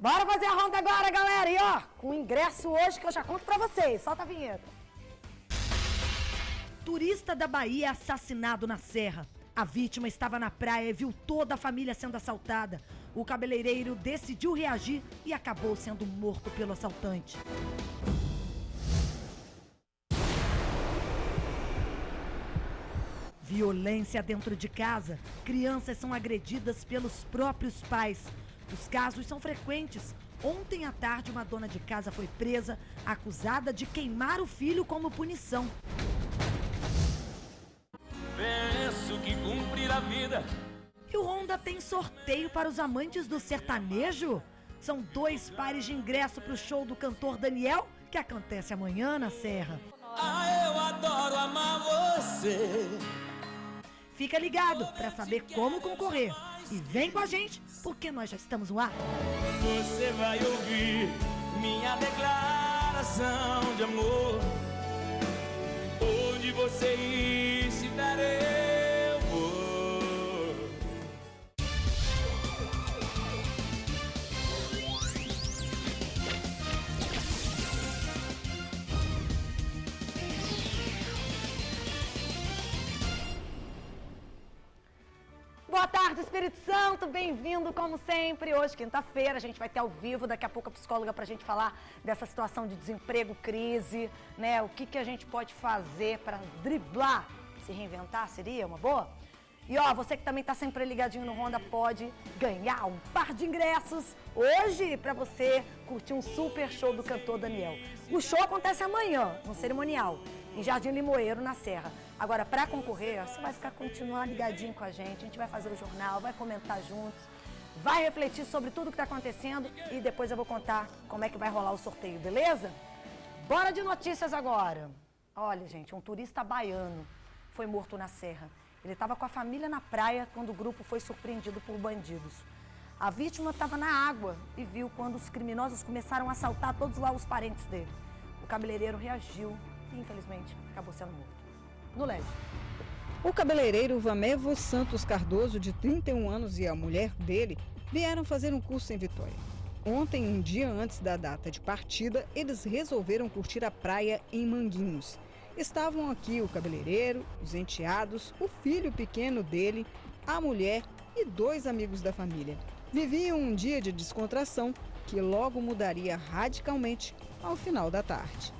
Bora fazer a ronda agora, galera! E ó, com ingresso hoje que eu já conto pra vocês. Solta a vinheta. Turista da Bahia é assassinado na serra. A vítima estava na praia e viu toda a família sendo assaltada. O cabeleireiro decidiu reagir e acabou sendo morto pelo assaltante. Violência dentro de casa. Crianças são agredidas pelos próprios pais. Os casos são frequentes. Ontem à tarde, uma dona de casa foi presa, acusada de queimar o filho como punição. Penso que cumprir a vida. E o Ronda tem sorteio para os amantes do sertanejo? São 2 pares de ingresso para o show do cantor Daniel, que acontece amanhã na Serra. Ah, eu adoro amar você. Fica ligado para saber como concorrer. E vem com a gente, porque nós já estamos no ar. Você vai ouvir minha declaração de amor. Onde você estiver, eu vou. Boa tarde, Espírito Santo, bem-vindo como sempre. Hoje, quinta-feira, a gente vai ter ao vivo, daqui a pouco a psicóloga pra gente falar dessa situação de desemprego, crise, né? O que a gente pode fazer para driblar, se reinventar, seria uma boa? E ó, você que também tá sempre ligadinho no Ronda pode ganhar um par de ingressos hoje pra você curtir um super show do cantor Daniel. O show acontece amanhã, no cerimonial, em Jardim Limoeiro, na Serra. Agora, para concorrer, você vai continuar ligadinho com a gente vai fazer o jornal, vai comentar juntos, vai refletir sobre tudo que está acontecendo e depois eu vou contar como é que vai rolar o sorteio, beleza? Bora de notícias agora. Olha, gente, um turista baiano foi morto na Serra. Ele estava com a família na praia quando o grupo foi surpreendido por bandidos. A vítima estava na água e viu quando os criminosos começaram a assaltar todos lá os parentes dele. O cabeleireiro reagiu e, infelizmente, acabou sendo morto. No LED. O cabeleireiro Vamevo Santos Cardoso, de 31 anos, e a mulher dele vieram fazer um curso em Vitória. Ontem, um dia antes da data de partida, eles resolveram curtir a praia em Manguinhos. Estavam aqui o cabeleireiro, os enteados, o filho pequeno dele, a mulher e 2 amigos da família. Viviam um dia de descontração que logo mudaria radicalmente ao final da tarde.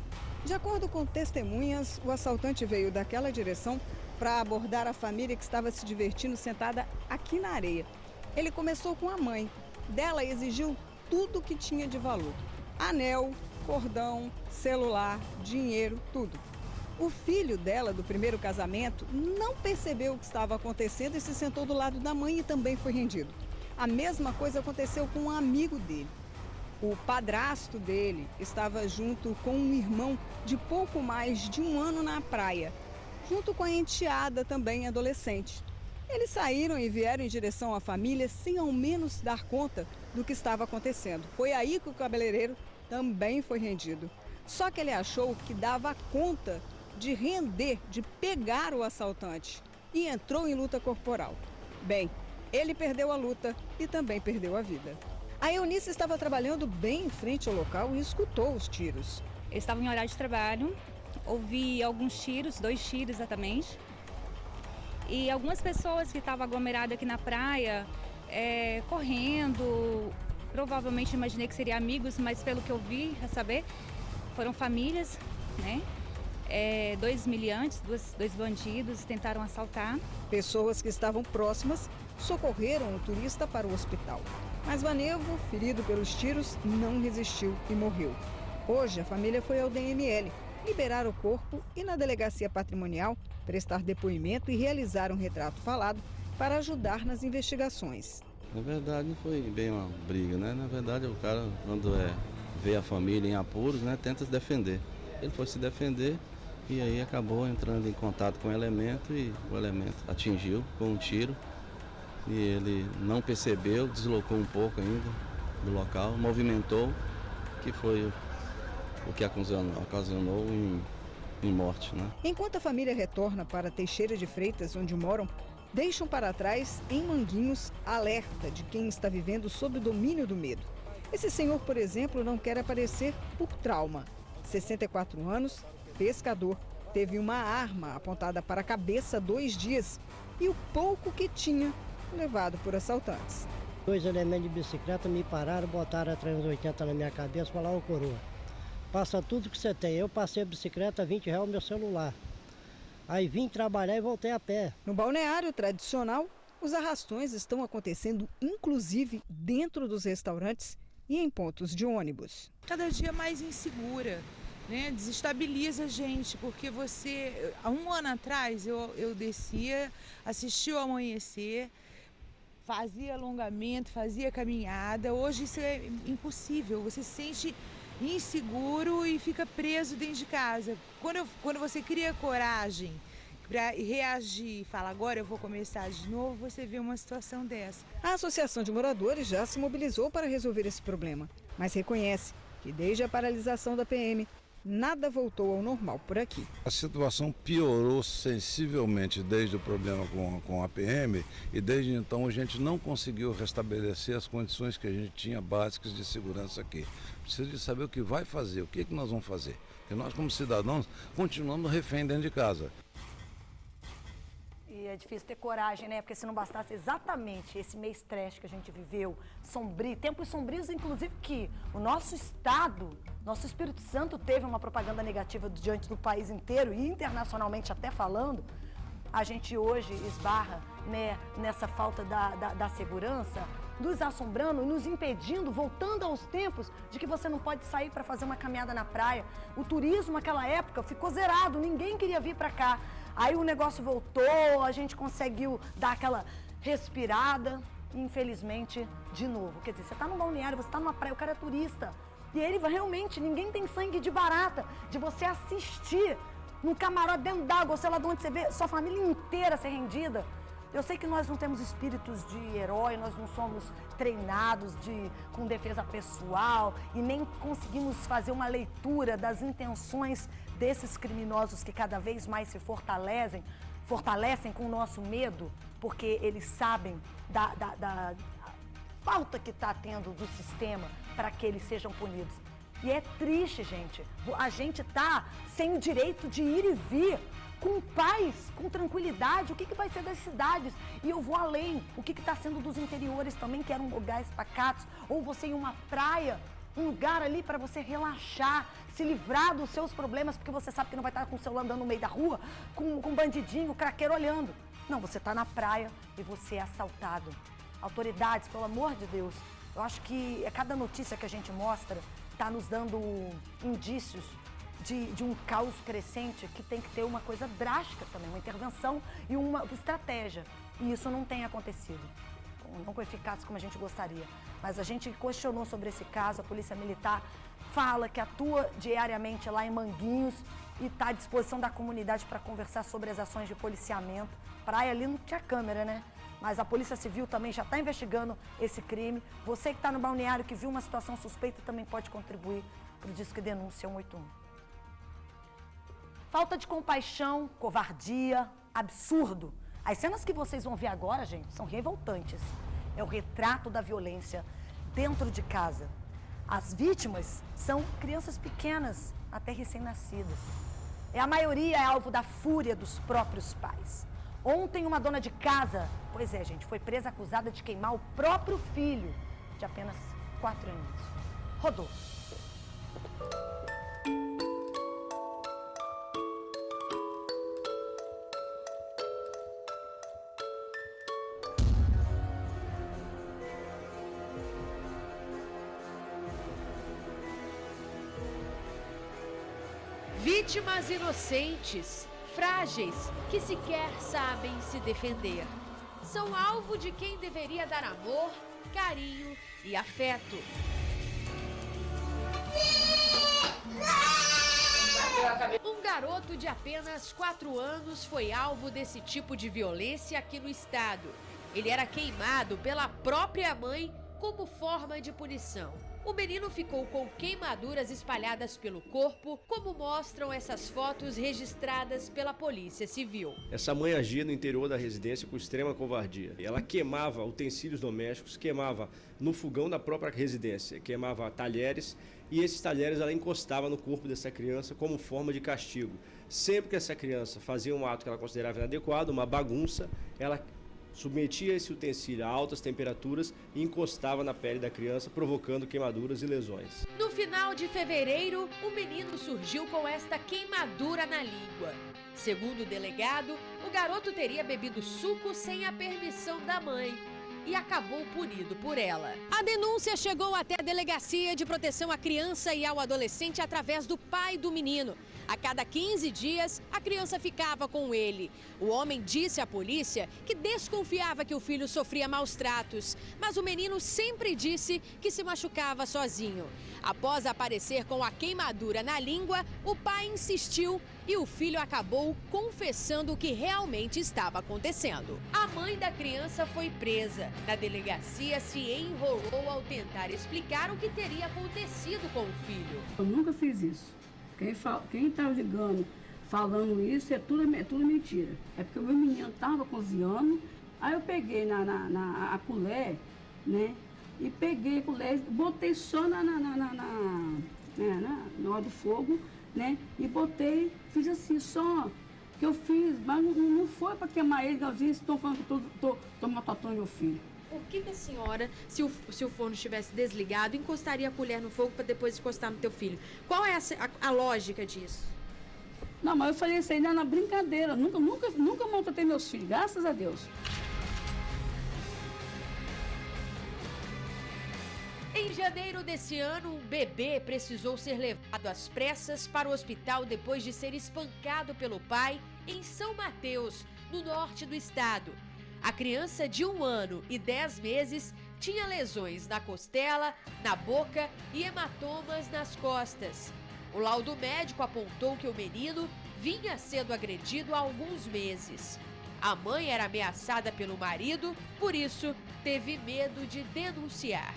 De acordo com testemunhas, o assaltante veio daquela direção para abordar a família que estava se divertindo sentada aqui na areia. Ele começou com a mãe. Dela exigiu tudo que tinha de valor: anel, cordão, celular, dinheiro, tudo. O filho dela, do primeiro casamento, não percebeu o que estava acontecendo e se sentou do lado da mãe e também foi rendido. A mesma coisa aconteceu com um amigo dele. O padrasto dele estava junto com um irmão de pouco mais de 1 ano na praia, junto com a enteada também adolescente. Eles saíram e vieram em direção à família sem ao menos dar conta do que estava acontecendo. Foi aí que o cabeleireiro também foi rendido. Só que ele achou que dava conta de render, de pegar o assaltante e entrou em luta corporal. Bem, ele perdeu a luta e também perdeu a vida. A Eunice estava trabalhando bem em frente ao local e escutou os tiros. Eu estava em horário de trabalho, ouvi alguns tiros, 2 tiros exatamente. E algumas pessoas que estavam aglomeradas aqui na praia, correndo. Provavelmente imaginei que seriam amigos, mas pelo que eu vi, a saber, foram famílias, né? 2 miliantes, 2 bandidos tentaram assaltar. Pessoas que estavam próximas socorreram o turista para o hospital. Mas Vanevo, ferido pelos tiros, não resistiu e morreu. Hoje, a família foi ao DML, liberar o corpo e, na delegacia patrimonial, prestar depoimento e realizar um retrato falado para ajudar nas investigações. Na verdade, não foi bem uma briga, né? Na verdade, o cara, quando vê a família em apuros, né, tenta se defender. Ele foi se defender e aí acabou entrando em contato com o elemento e o elemento atingiu com um tiro. E ele não percebeu, deslocou um pouco ainda do local, movimentou, que foi o que ocasionou em morte, né? Enquanto a família retorna para Teixeira de Freitas, onde moram, deixam para trás, em Manguinhos, alerta de quem está vivendo sob o domínio do medo. Esse senhor, por exemplo, não quer aparecer por trauma. 64 anos, pescador, teve uma arma apontada para a cabeça há 2 dias e o pouco que tinha levado por assaltantes. 2 elementos de bicicleta me pararam, botaram a 380 na minha cabeça e falaram: ô coroa, passa tudo que você tem. Eu passei a bicicleta, R$20 meu celular. Aí vim trabalhar e voltei a pé. No balneário tradicional, os arrastões estão acontecendo inclusive dentro dos restaurantes e em pontos de ônibus. Cada dia mais insegura, né? Desestabiliza a gente, porque você, há 1 ano atrás, eu descia, assistia ao amanhecer, fazia alongamento, fazia caminhada. Hoje isso é impossível, você se sente inseguro e fica preso dentro de casa. Quando você cria coragem para reagir e fala: agora eu vou começar de novo, você vê uma situação dessa. A Associação de Moradores já se mobilizou para resolver esse problema, mas reconhece que desde a paralisação da PM, nada voltou ao normal por aqui. A situação piorou sensivelmente desde o problema com a PM e desde então a gente não conseguiu restabelecer as condições que a gente tinha básicas de segurança aqui. Precisa de saber o que vai fazer, o que nós vamos fazer. Porque nós, como cidadãos, continuamos refém dentro de casa. E é difícil ter coragem, né? Porque se não bastasse exatamente esse mês trash que a gente viveu, sombrio, tempos sombrios, inclusive que o nosso Estado, nosso Espírito Santo teve uma propaganda negativa diante do país inteiro e internacionalmente até falando, a gente hoje esbarra, né, nessa falta da segurança, nos assombrando e nos impedindo, voltando aos tempos de que você não pode sair para fazer uma caminhada na praia. O turismo naquela época ficou zerado, ninguém queria vir para cá. Aí o negócio voltou, a gente conseguiu dar aquela respirada e infelizmente, de novo. Quer dizer, você está num balneário, você está numa praia, o cara é turista. E ele realmente, ninguém tem sangue de barata de você assistir num camarote dentro d'água, sei lá de onde você vê sua família inteira ser rendida. Eu sei que nós não temos espíritos de herói, nós não somos treinados com defesa pessoal e nem conseguimos fazer uma leitura das intenções desses criminosos que cada vez mais se fortalecem com o nosso medo, porque eles sabem da falta que está tendo do sistema para que eles sejam punidos. E é triste, gente. A gente está sem o direito de ir e vir, com paz, com tranquilidade. O que vai ser das cidades? E eu vou além. O que está sendo dos interiores também, que eram lugares pacatos. Ou você ir em uma praia, um lugar ali para você relaxar, se livrar dos seus problemas, porque você sabe que não vai estar com o celular andando no meio da rua, com um bandidinho, craqueiro olhando. Não, você está na praia e você é assaltado. Autoridades, pelo amor de Deus, eu acho que cada notícia que a gente mostra está nos dando indícios de um caos crescente que tem que ter uma coisa drástica também, uma intervenção e uma estratégia. E isso não tem acontecido, não com eficácia como a gente gostaria. Mas a gente questionou sobre esse caso, a Polícia Militar fala que atua diariamente lá em Manguinhos e está à disposição da comunidade para conversar sobre as ações de policiamento. Praia ali não tinha câmera, né? Mas a Polícia Civil também já está investigando esse crime. Você que está no balneário, que viu uma situação suspeita, também pode contribuir para o Disque Denúncia 181. Falta de compaixão, covardia, absurdo. As cenas que vocês vão ver agora, gente, são revoltantes. É o retrato da violência dentro de casa. As vítimas são crianças pequenas, até recém-nascidas. A maioria é alvo da fúria dos próprios pais. Ontem, uma dona de casa, pois é, gente, foi presa acusada de queimar o próprio filho, de apenas 4 anos. Rodou. Vítimas inocentes, frágeis, que sequer sabem se defender. São alvo de quem deveria dar amor, carinho e afeto. Um garoto de apenas 4 anos foi alvo desse tipo de violência aqui no estado. Ele era queimado pela própria mãe como forma de punição. O menino ficou com queimaduras espalhadas pelo corpo, como mostram essas fotos registradas pela Polícia Civil. Essa mãe agia no interior da residência com extrema covardia. Ela queimava utensílios domésticos, queimava no fogão da própria residência, queimava talheres, e esses talheres ela encostava no corpo dessa criança como forma de castigo. Sempre que essa criança fazia um ato que ela considerava inadequado, uma bagunça, ela submetia esse utensílio a altas temperaturas e encostava na pele da criança, provocando queimaduras e lesões. No final de fevereiro, o menino surgiu com esta queimadura na língua. Segundo o delegado, o garoto teria bebido suco sem a permissão da mãe e acabou punido por ela. A denúncia chegou até a Delegacia de Proteção à Criança e ao Adolescente através do pai do menino. A cada 15 dias, a criança ficava com ele. O homem disse à polícia que desconfiava que o filho sofria maus tratos, mas o menino sempre disse que se machucava sozinho. Após aparecer com a queimadura na língua, o pai insistiu e o filho acabou confessando o que realmente estava acontecendo. A mãe da criança foi presa. Na delegacia, se enrolou ao tentar explicar o que teria acontecido com o filho. Eu nunca fiz isso. Quem está ligando, falando isso, é tudo mentira. É porque o meu menino estava cozinhando, aí eu peguei a colher, né? E peguei a colher, botei só na hora do fogo, né? E botei, fiz assim, só que eu fiz, mas não foi para queimar ele, não disse, estou falando que estou maltratando meu filho. Por que a senhora, se o forno estivesse desligado, encostaria a colher no fogo para depois encostar no teu filho? Qual é a lógica disso? Não, mas eu falei isso aí na brincadeira. Nunca maltratei meus filhos, graças a Deus. Em janeiro desse ano, um bebê precisou ser levado às pressas para o hospital depois de ser espancado pelo pai em São Mateus, no norte do estado. A criança de 1 ano e 10 meses tinha lesões na costela, na boca e hematomas nas costas. O laudo médico apontou que o menino vinha sendo agredido há alguns meses. A mãe era ameaçada pelo marido, por isso teve medo de denunciar.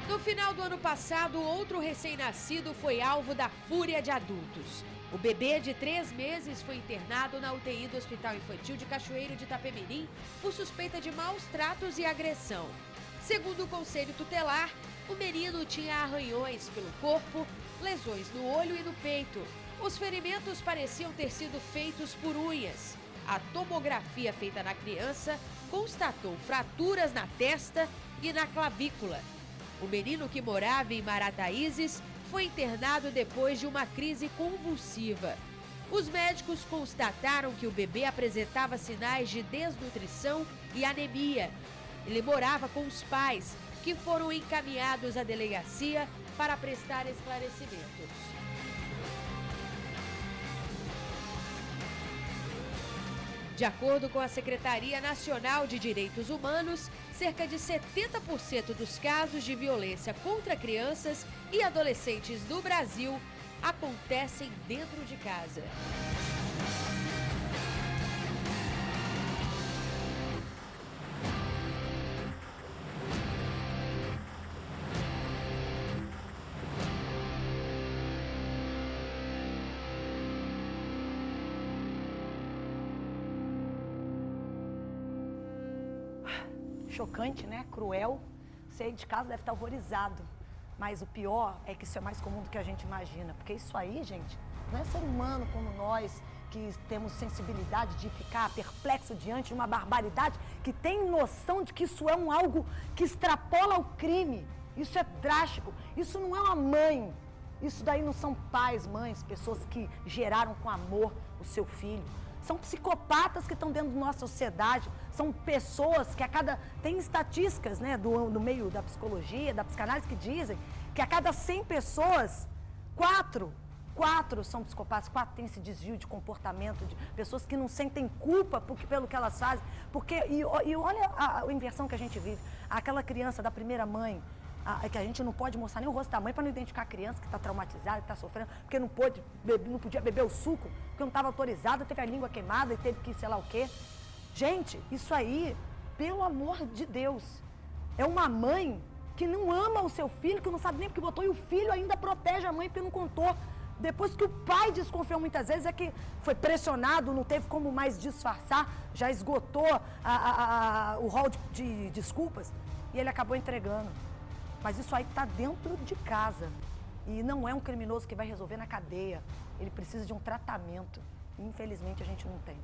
No final do ano passado, outro recém-nascido foi alvo da fúria de adultos. O bebê de 3 meses foi internado na UTI do Hospital Infantil de Cachoeiro de Itapemirim por suspeita de maus tratos e agressão. Segundo o Conselho Tutelar, o menino tinha arranhões pelo corpo, lesões no olho e no peito. Os ferimentos pareciam ter sido feitos por unhas. A tomografia feita na criança constatou fraturas na testa e na clavícula. O menino, que morava em Marataízes, foi internado depois de uma crise convulsiva. Os médicos constataram que o bebê apresentava sinais de desnutrição e anemia. Ele morava com os pais, que foram encaminhados à delegacia para prestar esclarecimentos. De acordo com a Secretaria Nacional de Direitos Humanos, cerca de 70% dos casos de violência contra crianças e adolescentes do Brasil acontecem dentro de casa. Chocante, né? Cruel. Sair de casa deve estar horrorizado. Mas o pior é que isso é mais comum do que a gente imagina. Porque isso aí, gente, não é ser humano como nós, que temos sensibilidade de ficar perplexo diante de uma barbaridade, que tem noção de que isso é algo que extrapola o crime. Isso é drástico. Isso não é uma mãe. Isso daí não são pais, mães, pessoas que geraram com amor o seu filho. São psicopatas que estão dentro da nossa sociedade, são pessoas que tem estatísticas, né, do meio da psicologia, da psicanálise, que dizem que a cada 100 pessoas, 4 são psicopatas, 4 têm esse desvio de comportamento, de pessoas que não sentem culpa pelo que elas fazem. E olha a inversão que a gente vive. Aquela criança da primeira mãe, que a gente não pode mostrar nem o rosto da mãe para não identificar a criança que está traumatizada, que está sofrendo, porque não podia beber o suco, porque não estava autorizada, teve a língua queimada e teve que sei lá o quê. Gente, isso aí, pelo amor de Deus, é uma mãe que não ama o seu filho, que não sabe nem porque botou, e o filho ainda protege a mãe porque não contou. Depois que o pai desconfiou muitas vezes, é que foi pressionado, não teve como mais disfarçar, já esgotou o rol de desculpas, e ele acabou entregando. Mas isso aí está dentro de casa. E não é um criminoso que vai resolver na cadeia. Ele precisa de um tratamento. E, infelizmente, a gente não tem.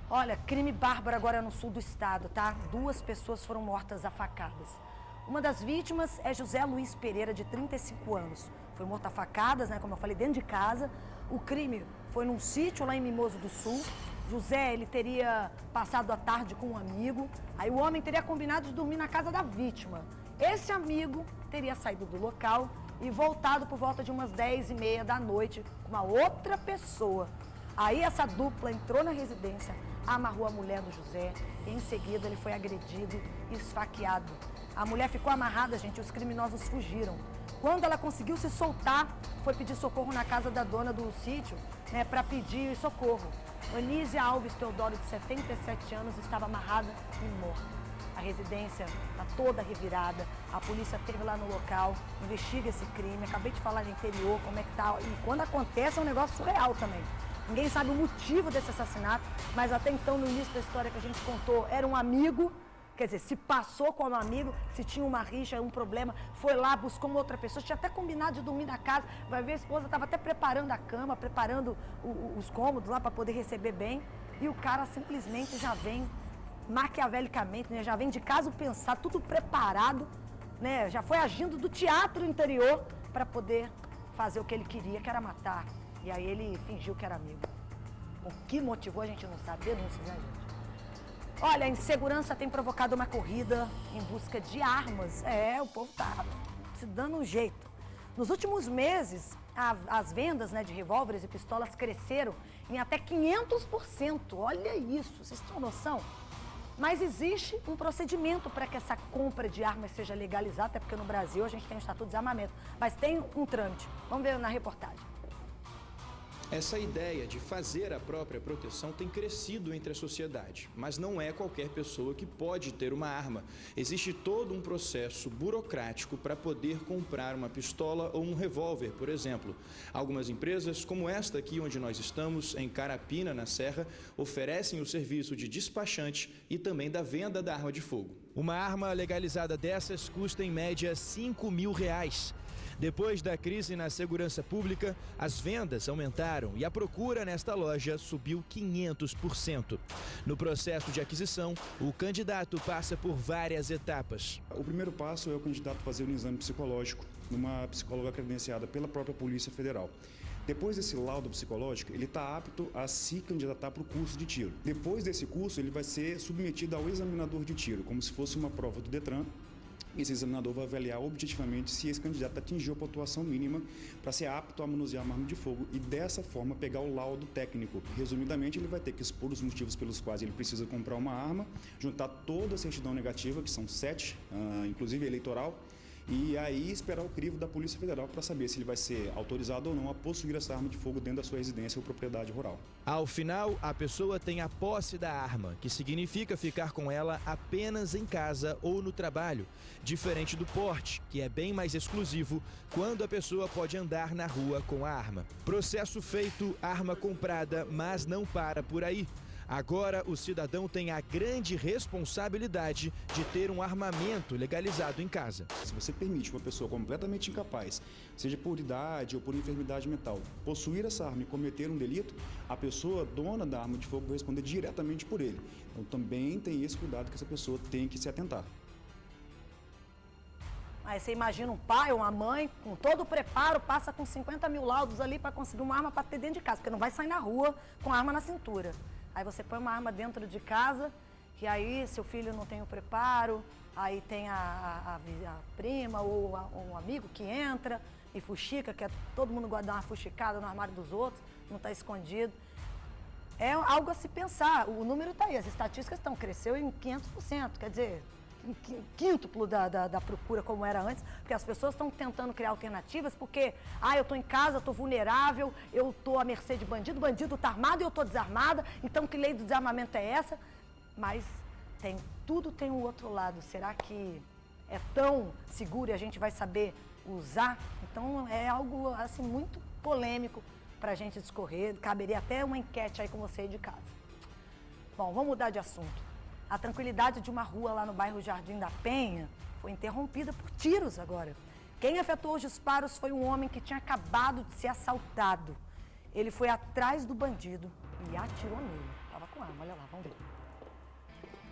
Olha, crime bárbaro agora no sul do estado, tá? 2 pessoas foram mortas a facadas. Uma das vítimas é José Luiz Pereira, de 35 anos. Foi morto a facadas, né? Como eu falei, dentro de casa. O crime foi num sítio lá em Mimoso do Sul. José, ele teria passado a tarde com um amigo. Aí o homem teria combinado de dormir na casa da vítima. Esse amigo teria saído do local e voltado por volta de umas 10h30 da noite com uma outra pessoa. Aí essa dupla entrou na residência, amarrou a mulher do José e em seguida ele foi agredido e esfaqueado. A mulher ficou amarrada, gente, e os criminosos fugiram. Quando ela conseguiu se soltar, foi pedir socorro na casa da dona do sítio, né, para pedir socorro. Anísia Alves Teodoro, de 77 anos, estava amarrada e morta. A residência está toda revirada, a polícia esteve lá no local, investiga esse crime. Acabei de falar no interior como é que tá. E quando acontece é um negócio surreal também. Ninguém sabe o motivo desse assassinato, mas até então, no início da história que a gente contou, era um amigo. Quer dizer, se passou como amigo, se tinha uma rixa, um problema, foi lá, buscou uma outra pessoa, tinha até combinado de dormir na casa, vai ver, a esposa estava até preparando a cama, preparando os cômodos lá para poder receber bem, e o cara simplesmente já vem maquiavelicamente, né? Já vem de caso pensado, tudo preparado, né? Já foi agindo do teatro interior para poder fazer o que ele queria, que era matar. E aí ele fingiu que era amigo. O que motivou a gente não sabe, denúncias, né, gente? Olha, a insegurança tem provocado uma corrida em busca de armas. O povo tá se dando um jeito. Nos últimos meses, as vendas, né, de revólveres e pistolas cresceram em até 500%. Olha isso, vocês têm noção? Mas existe um procedimento para que essa compra de armas seja legalizada, até porque no Brasil a gente tem o Estatuto de Desarmamento, mas tem um trâmite. Vamos ver na reportagem. Essa ideia de fazer a própria proteção tem crescido entre a sociedade, mas não é qualquer pessoa que pode ter uma arma. Existe todo um processo burocrático para poder comprar uma pistola ou um revólver, por exemplo. Algumas empresas, como esta aqui onde nós estamos, em Carapina, na Serra, oferecem o serviço de despachante e também da venda da arma de fogo. Uma arma legalizada dessas custa em média R$5 mil. Depois da crise na segurança pública, as vendas aumentaram e a procura nesta loja subiu 500%. No processo de aquisição, o candidato passa por várias etapas. O primeiro passo é o candidato fazer um exame psicológico numa psicóloga credenciada pela própria Polícia Federal. Depois desse laudo psicológico, ele está apto a se candidatar para o curso de tiro. Depois desse curso, ele vai ser submetido ao examinador de tiro, como se fosse uma prova do Detran. Esse examinador vai avaliar objetivamente se esse candidato atingiu a pontuação mínima para ser apto a manusear uma arma de fogo e dessa forma pegar o laudo técnico. Resumidamente, ele vai ter que expor os motivos pelos quais ele precisa comprar uma arma, juntar toda a certidão negativa, que são 7, inclusive eleitoral, e aí esperar o crivo da Polícia Federal para saber se ele vai ser autorizado ou não a possuir essa arma de fogo dentro da sua residência ou propriedade rural. Ao final, a pessoa tem a posse da arma, que significa ficar com ela apenas em casa ou no trabalho, diferente do porte, que é bem mais exclusivo quando a pessoa pode andar na rua com a arma. Processo feito, arma comprada, mas não para por aí. Agora, o cidadão tem a grande responsabilidade de ter um armamento legalizado em casa. Se você permite uma pessoa completamente incapaz, seja por idade ou por enfermidade mental, possuir essa arma e cometer um delito, a pessoa dona da arma de fogo vai responder diretamente por ele. Então também tem esse cuidado que essa pessoa tem que se atentar. Aí você imagina um pai ou uma mãe, com todo o preparo, passa com 50 mil laudos ali para conseguir uma arma para ter dentro de casa, porque não vai sair na rua com a arma na cintura. Aí você põe uma arma dentro de casa, que aí seu filho não tem o preparo, aí tem a prima ou um amigo que entra e fuxica, que todo mundo gosta de dar uma fuxicada no armário dos outros, não está escondido. É algo a se pensar, o número está aí, as estatísticas cresceu em 500%, quer dizer, quíntuplo da procura como era antes, porque as pessoas estão tentando criar alternativas, porque, eu estou em casa, estou vulnerável, eu estou à mercê de bandido, bandido está armado e eu estou desarmada, então que lei do desarmamento é essa? Mas tudo tem um outro lado. Será que é tão seguro e a gente vai saber usar? Então é algo assim muito polêmico para a gente discorrer. Caberia até uma enquete aí com você aí de casa. Bom, vamos mudar de assunto. A tranquilidade de uma rua lá no bairro Jardim da Penha foi interrompida por tiros agora. Quem efetuou os disparos foi um homem que tinha acabado de ser assaltado. Ele foi atrás do bandido e atirou nele. Tava com arma, olha lá, vamos ver.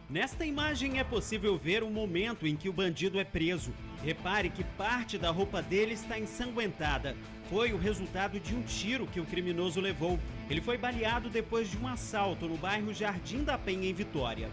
Nesta imagem é possível ver o momento em que o bandido é preso. Repare que parte da roupa dele está ensanguentada. Foi o resultado de um tiro que o criminoso levou. Ele foi baleado depois de um assalto no bairro Jardim da Penha, em Vitória.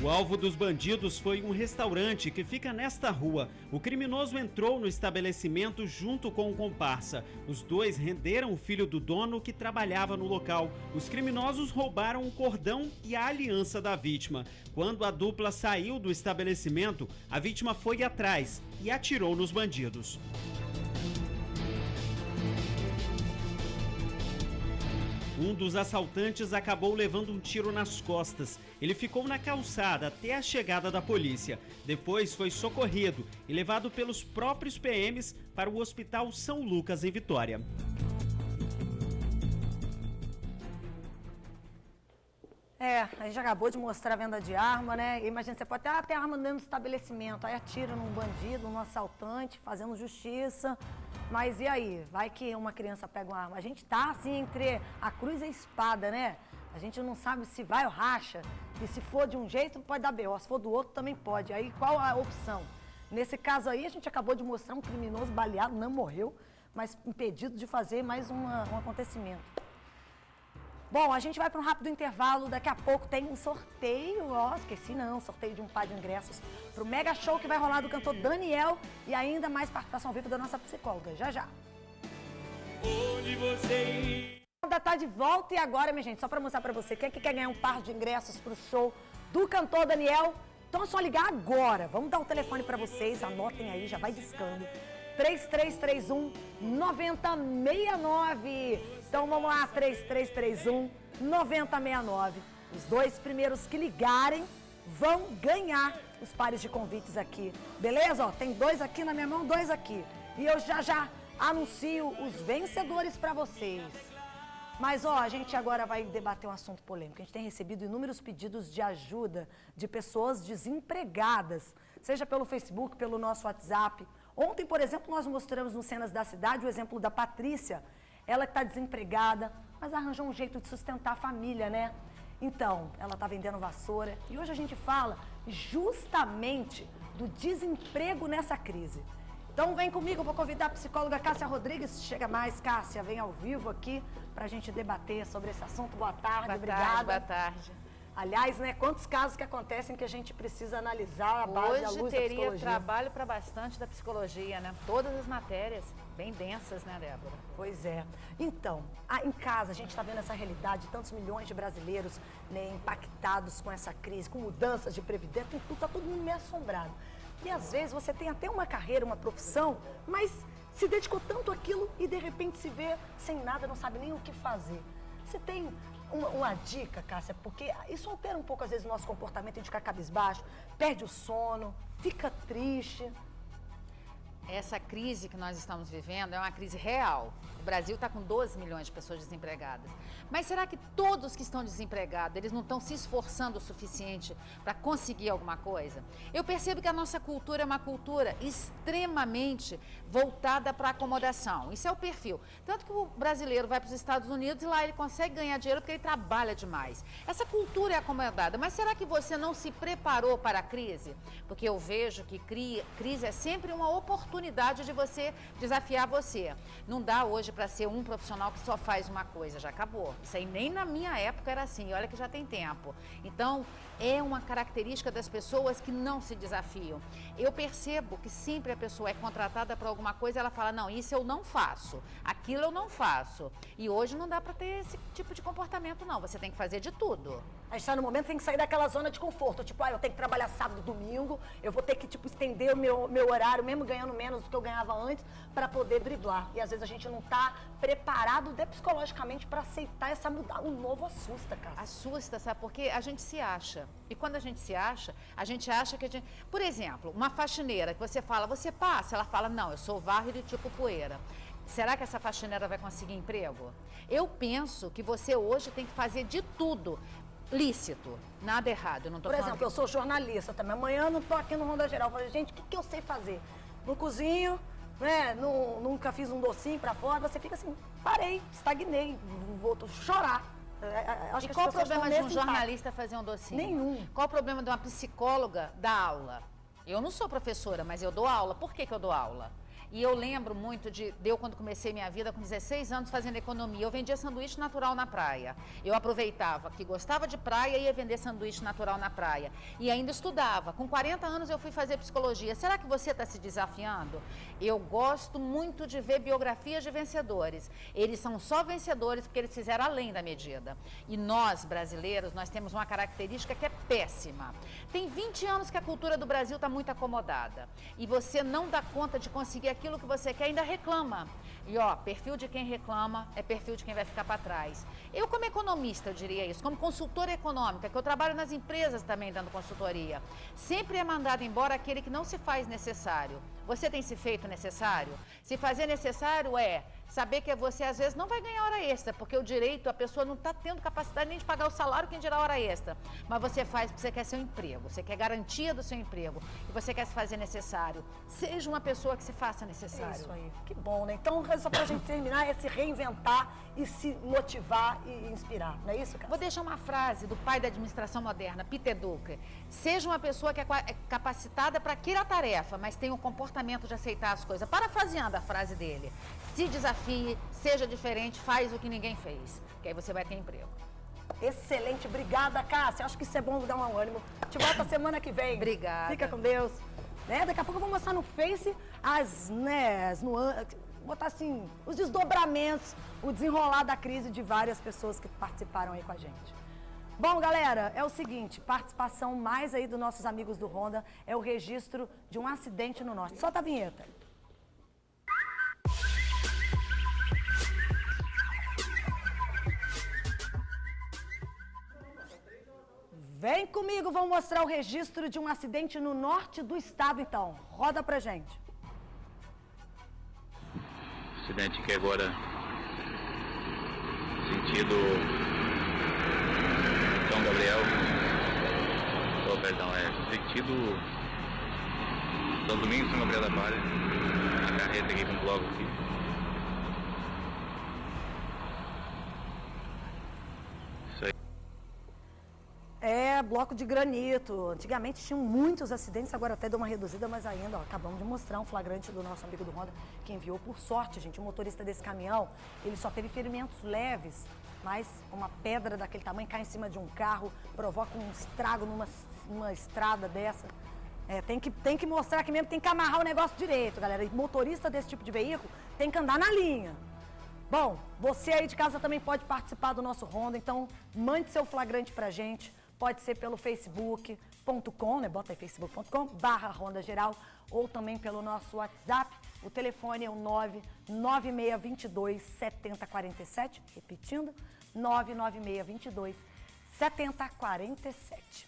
O alvo dos bandidos foi um restaurante que fica nesta rua. O criminoso entrou no estabelecimento junto com o comparsa. Os dois renderam o filho do dono que trabalhava no local. Os criminosos roubaram o cordão e a aliança da vítima. Quando a dupla saiu do estabelecimento, a vítima foi atrás e atirou nos bandidos. Um dos assaltantes acabou levando um tiro nas costas. Ele ficou na calçada até a chegada da polícia. Depois foi socorrido e levado pelos próprios PMs para o Hospital São Lucas, em Vitória. A gente acabou de mostrar a venda de arma, né? Imagina, você pode até ter arma dentro do estabelecimento, aí atira num bandido, num assaltante, fazendo justiça. Mas e aí? Vai que uma criança pega uma arma. A gente tá assim entre a cruz e a espada, né? A gente não sabe se vai ou racha. E se for de um jeito, pode dar B.O. Se for do outro, também pode. Aí qual a opção? Nesse caso aí, a gente acabou de mostrar um criminoso baleado, não morreu, mas impedido de fazer mais um acontecimento. Bom, a gente vai para um rápido intervalo, daqui a pouco tem um sorteio, esqueci não, sorteio de um par de ingressos para o mega show que vai rolar do cantor Daniel e ainda mais participação ao vivo da nossa psicóloga, já. Onde você Ainda tá de volta e agora, minha gente, só para mostrar para você, quem é que quer ganhar um par de ingressos para o show do cantor Daniel? Então é só ligar agora, vamos dar o telefone para vocês, anotem aí, já vai discando. 3331-9069. Então vamos lá, 3331-9069. Os dois primeiros que ligarem vão ganhar os pares de convites aqui. Beleza? Ó, tem dois aqui na minha mão, dois aqui. E eu já anuncio os vencedores para vocês. Mas, a gente agora vai debater um assunto polêmico. A gente tem recebido inúmeros pedidos de ajuda de pessoas desempregadas, seja pelo Facebook, pelo nosso WhatsApp. Ontem, por exemplo, nós mostramos no Cenas da Cidade o exemplo da Patrícia. Ela que está desempregada, mas arranjou um jeito de sustentar a família, né? Então, ela está vendendo vassoura. E hoje a gente fala justamente do desemprego nessa crise. Então vem comigo, eu vou convidar a psicóloga Cássia Rodrigues. Chega mais, Cássia, vem ao vivo aqui para a gente debater sobre esse assunto. Boa tarde, obrigada. Boa tarde. Aliás, né, quantos casos que acontecem que a gente precisa analisar a base, à luz da Hoje teria psicologia. trabalho para bastante da psicologia, né? Todas as matérias, bem densas, né, Débora? Pois é. Então, em casa a gente está vendo essa realidade de tantos milhões de brasileiros, né, impactados com essa crise, com mudanças de previdência, está todo mundo meio assombrado. E às vezes você tem até uma carreira, uma profissão, mas se dedicou tanto àquilo e de repente se vê sem nada, não sabe nem o que fazer. Você tem uma dica, Cássia, porque isso altera um pouco às vezes o nosso comportamento, a gente fica cabisbaixo, perde o sono, fica triste. Essa crise que nós estamos vivendo é uma crise real. O Brasil está com 12 milhões de pessoas desempregadas. Mas será que todos que estão desempregados, eles não estão se esforçando o suficiente para conseguir alguma coisa? Eu percebo que a nossa cultura é uma cultura extremamente voltada para a acomodação. Isso é o perfil. Tanto que o brasileiro vai para os Estados Unidos e lá ele consegue ganhar dinheiro porque ele trabalha demais. Essa cultura é acomodada. Mas será que você não se preparou para a crise? Porque eu vejo que crise é sempre uma oportunidade de você desafiar você. Não dá hoje para ser um profissional que só faz uma coisa, já acabou. Isso aí nem na minha época era assim, olha que já tem tempo. Então, é uma característica das pessoas que não se desafiam. Eu percebo que sempre a pessoa é contratada para alguma coisa, ela fala, não, isso eu não faço, aquilo eu não faço. E hoje não dá para ter esse tipo de comportamento, não. Você tem que fazer de tudo. Aí está no momento, tem que sair daquela zona de conforto. Tipo, eu tenho que trabalhar sábado, domingo, eu vou ter que, estender o meu horário, mesmo ganhando menos do que eu ganhava antes, para poder driblar. E às vezes a gente não está tá preparado psicologicamente para aceitar essa mudança. O novo assusta, cara. Assusta, sabe? Porque a gente se acha. E quando a gente acha que a gente... Por exemplo, uma faxineira que você fala, você passa, ela fala, não, eu sou varrido e tipo poeira. Será que essa faxineira vai conseguir emprego? Eu penso que você hoje tem que fazer de tudo lícito, nada errado. Eu não tô Por falando exemplo, eu sou jornalista também. Amanhã eu não tô aqui no Ronda Geral. Eu falei, gente, o que eu sei fazer? No cozinho, né? Nunca fiz um docinho pra fora. Você fica assim, parei, estagnei, vou chorar. E qual o problema de um jornalista fazer um docinho? Nenhum. Qual o problema de uma psicóloga dar aula? Eu não sou professora, mas eu dou aula. Por que eu dou aula? E eu lembro muito de eu, quando comecei minha vida, com 16 anos, fazendo economia. Eu vendia sanduíche natural na praia. Eu aproveitava que gostava de praia e ia vender sanduíche natural na praia. E ainda estudava. Com 40 anos eu fui fazer psicologia. Será que você está se desafiando? Eu gosto muito de ver biografias de vencedores. Eles são só vencedores porque eles fizeram além da medida. E nós, brasileiros, nós temos uma característica que é péssima. Tem 20 anos que a cultura do Brasil está muito acomodada. E você não dá conta de conseguir aquilo que você quer, ainda reclama. E ó, perfil de quem reclama é perfil de quem vai ficar para trás. Eu, como economista, eu diria isso, como consultora econômica, que eu trabalho nas empresas também dando consultoria, sempre é mandado embora aquele que não se faz necessário. Você tem se feito necessário? Se fazer necessário é saber que você às vezes não vai ganhar hora extra, porque o direito, a pessoa não está tendo capacidade nem de pagar o salário, quem dirá hora extra. Mas você faz porque você quer seu emprego, você quer garantia do seu emprego e você quer se fazer necessário. Seja uma pessoa que se faça necessário. É isso aí, que bom, né? Então, só pra gente terminar, é se reinventar e se motivar e inspirar, não é isso, cara? Vou deixar uma frase do pai da administração moderna, Peter Drucker. Seja uma pessoa que é capacitada para aquela tarefa, mas tem um comportamento de aceitar as coisas. Parafraseando a frase dele. Se desafie, seja diferente, faz o que ninguém fez, que aí você vai ter emprego. Excelente, obrigada, Cássia. Acho que isso é bom dar um ânimo. Te volta semana que vem. Obrigada. Fica com Deus. Né? Daqui a pouco eu vou mostrar no Face as nuances, botar assim, os desdobramentos, o desenrolar da crise de várias pessoas que participaram aí com a gente. Bom, galera, é o seguinte, participação mais aí dos nossos amigos do Ronda é o registro de um acidente no norte. Solta a vinheta. Vem comigo, vamos mostrar o registro de um acidente no norte do estado, então. Roda pra gente. Acidente que agora, sentido São Gabriel, sentido São Domingos, São Gabriel da Palha, a carreta aqui com o bloco aqui. É, bloco de granito. Antigamente tinham muitos acidentes, agora até deu uma reduzida, mas ainda, ó, acabamos de mostrar um flagrante do nosso amigo do Ronda, que enviou por sorte, gente. O motorista desse caminhão, ele só teve ferimentos leves, mas uma pedra daquele tamanho cai em cima de um carro, provoca um estrago numa estrada dessa. É, tem que mostrar que mesmo tem que amarrar o negócio direito, galera. E motorista desse tipo de veículo tem que andar na linha. Bom, você aí de casa também pode participar do nosso Ronda, então mande seu flagrante pra gente. Pode ser pelo facebook.com, né? Bota aí facebook.com/Ronda Geral, ou também pelo nosso WhatsApp. O telefone é o 99622-7047. Repetindo, 99622-7047.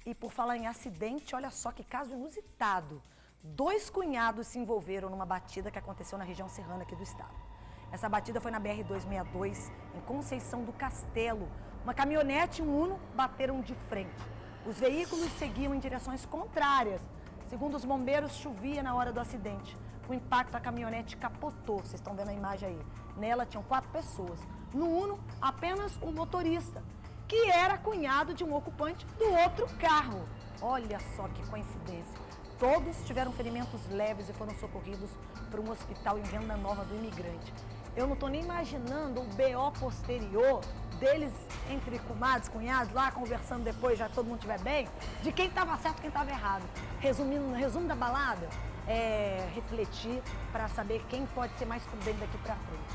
E por falar em acidente, olha só que caso inusitado. 2 cunhados se envolveram numa batida que aconteceu na região serrana aqui do estado. Essa batida foi na BR-262, em Conceição do Castelo. Uma caminhonete e um Uno bateram de frente. Os veículos seguiam em direções contrárias. Segundo os bombeiros, chovia na hora do acidente. Com o impacto, a caminhonete capotou. Vocês estão vendo a imagem aí. Nela tinham 4 pessoas. No Uno, apenas um motorista, que era cunhado de um ocupante do outro carro. Olha só que coincidência. Todos tiveram ferimentos leves e foram socorridos para um hospital em Venda Nova do Imigrante. Eu não estou nem imaginando o BO posterior deles entre comadres, cunhados, lá conversando depois, já todo mundo estiver bem, de quem estava certo e quem estava errado. Resumindo, no resumo da balada, refletir para saber quem pode ser mais prudente daqui para frente.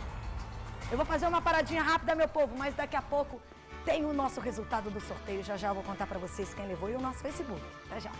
Eu vou fazer uma paradinha rápida, meu povo, mas daqui a pouco tem o nosso resultado do sorteio. Já já eu vou contar para vocês quem levou e o nosso Facebook. Até já.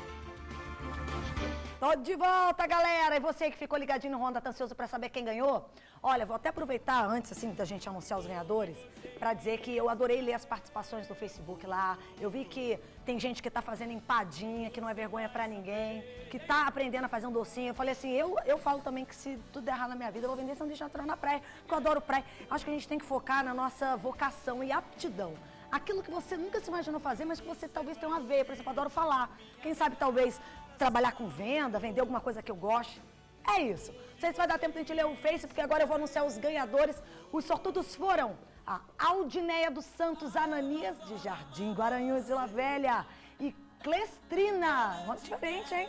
Tô de volta, galera! E você que ficou ligadinho no Ronda, tá ansioso pra saber quem ganhou? Olha, vou até aproveitar antes, assim, da gente anunciar os ganhadores, pra dizer que eu adorei ler as participações do Facebook lá. Eu vi que tem gente que tá fazendo empadinha, que não é vergonha pra ninguém, que tá aprendendo a fazer um docinho. Eu falei assim, eu falo também que se tudo der errado na minha vida, eu vou vender sanduíche natural na praia, porque eu adoro praia. Acho que a gente tem que focar na nossa vocação e aptidão. Aquilo que você nunca se imaginou fazer, mas que você talvez tenha uma veia. Por exemplo, eu adoro falar. Quem sabe, talvez, trabalhar com venda, vender alguma coisa que eu goste. É isso. Não sei se vai dar tempo de a gente ler o Face, porque agora eu vou anunciar os ganhadores. Os sortudos foram a Aldineia dos Santos Ananias, de Jardim Guaranhuns, Vila Velha, e Clestrina. Nome diferente, hein?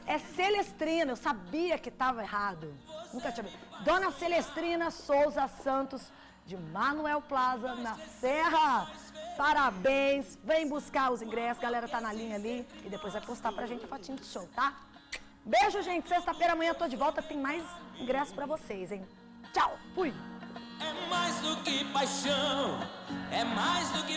É Celestrina, eu sabia que estava errado. Nunca tinha visto. Dona Celestrina Souza Santos, de Manuel Plaza, na Serra. Parabéns, vem buscar os ingressos, a galera tá na linha ali e depois vai postar pra gente a fotinho do show, tá? Beijo, gente, sexta-feira amanhã eu tô de volta, tem mais ingressos pra vocês, hein? Tchau, fui! É mais do que paixão, é mais do que